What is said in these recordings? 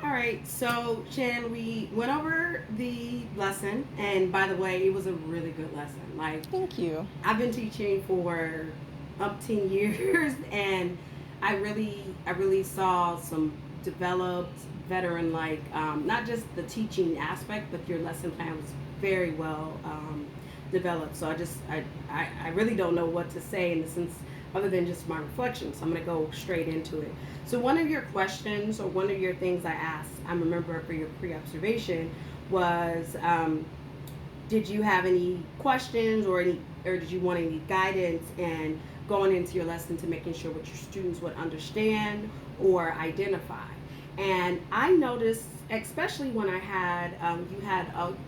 All right, so Chan, we went over the lesson, and by the way, it was a really good lesson. Like, Thank you. I've been teaching for umpteen years, and I really saw some developed veteran, like, not just the teaching aspect, but your lesson plan was very well developed. So I really don't know what to say in the sense other than just my reflections. So I'm going to go straight into it. So one of your questions or one of your things I asked, I remember for your pre-observation was, did you have any questions or did you want any guidance and going into your lesson to making sure what your students would understand or identify? And I noticed, especially when I had you had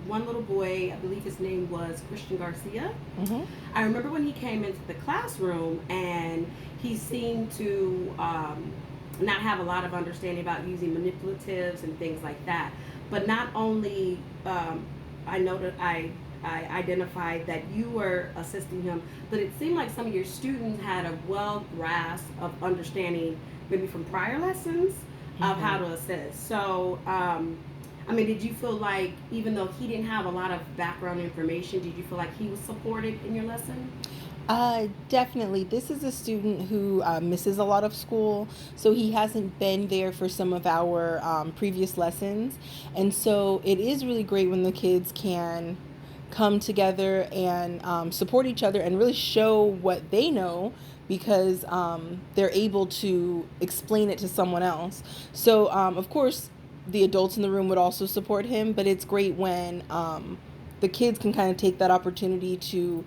one little boy, I believe his name was Christian Garcia. Hmm. I remember when he came into the classroom and he seemed to not have a lot of understanding about using manipulatives and things like that. But not only I noted I identified that you were assisting him, but it seemed like some of your students had a well grasp of understanding maybe from prior lessons of how Hmm. to assist. So, I mean, did you feel like even though he didn't have a lot of background information, did you feel like he was supported in your lesson? Definitely. This is a student who misses a lot of school, so he hasn't been there for some of our previous lessons. And so it is really great when the kids can come together and support each other and really show what they know because they're able to explain it to someone else. So, of course, the adults in the room would also support him, but it's great when the kids can kind of take that opportunity to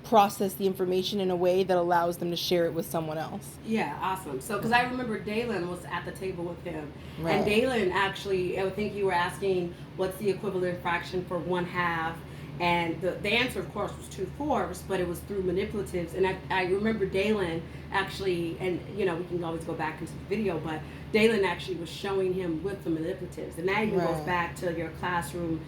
process the information in a way that allows them to share it with someone else. Yeah, awesome. So, because I remember Dalen was at the table with him, and Right. Dalen actually, I think you were asking what's the equivalent fraction for one half, and the answer, of course, was 2/4, but it was through manipulatives. And I remember Dalen actually, and we can always go back into the video, but Dalen actually was showing him with the manipulatives, and that even goes Right. back to your classroom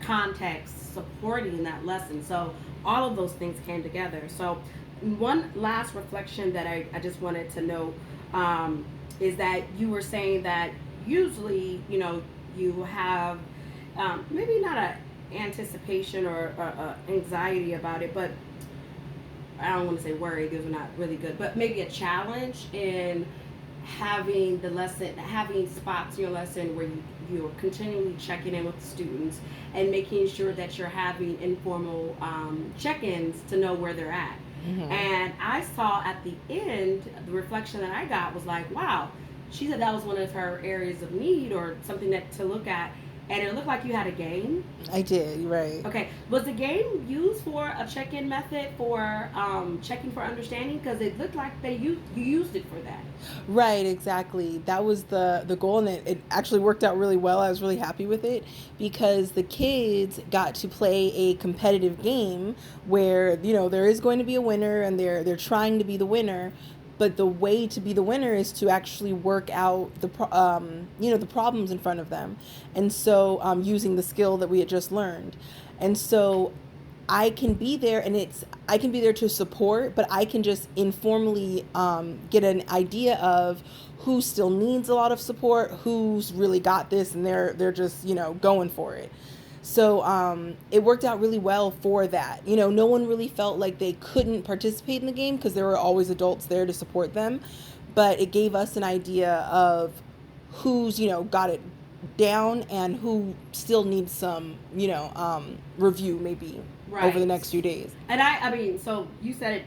context supporting that lesson. So all of those things came together. So one last reflection that I just wanted to note is that you were saying that usually, you have maybe not a anticipation or anxiety about it, but I don't want to say worry, those are not really good, but maybe a challenge in having spots in your lesson where you're continually checking in with the students and making sure that you're having informal check-ins to know where they're at. Hmm. And I saw at the end, the reflection that I got was like, wow, she said that was one of her areas of need or something that to look at. And it looked like you had a game. I did, right. Okay, was the game used for a check-in method for checking for understanding? Because it looked like you used it for that. Right, exactly. That was the goal, and it actually worked out really well. I was really happy with it because the kids got to play a competitive game where, there is going to be a winner and they're trying to be the winner, but the way to be the winner is to actually work out the problems in front of them. And so using the skill that we had just learned. And so I can be there to support, but I can just informally get an idea of who still needs a lot of support, who's really got this, and they're just going for it. So it worked out really well for that. No one really felt like they couldn't participate in the game because there were always adults there to support them, but it gave us an idea of who's got it down and who still needs some review maybe over the Right. next few days. And I mean, so you said it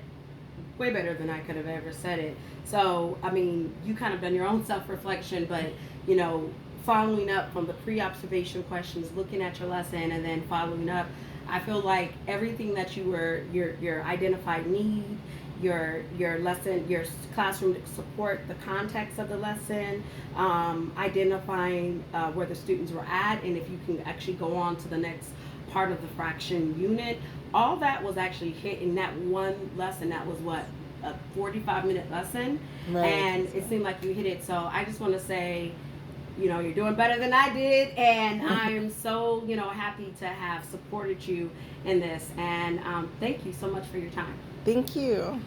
way better than I could have ever said it. So, I mean, you kind of done your own self reflection, but, you know, following up from the pre observation questions, looking at your lesson, and then following up, I feel like everything that your identified need, your lesson, your classroom support, the context of the lesson, identifying where the students were at, and if you can actually go on to the next part of the fraction unit, all that was actually hit in that one lesson. That was what, a 45-minute lesson, Right. and it seemed like you hit it. So I just want to say, you're doing better than I did, and I'm so, happy to have supported you in this. And thank you so much for your time. Thank you.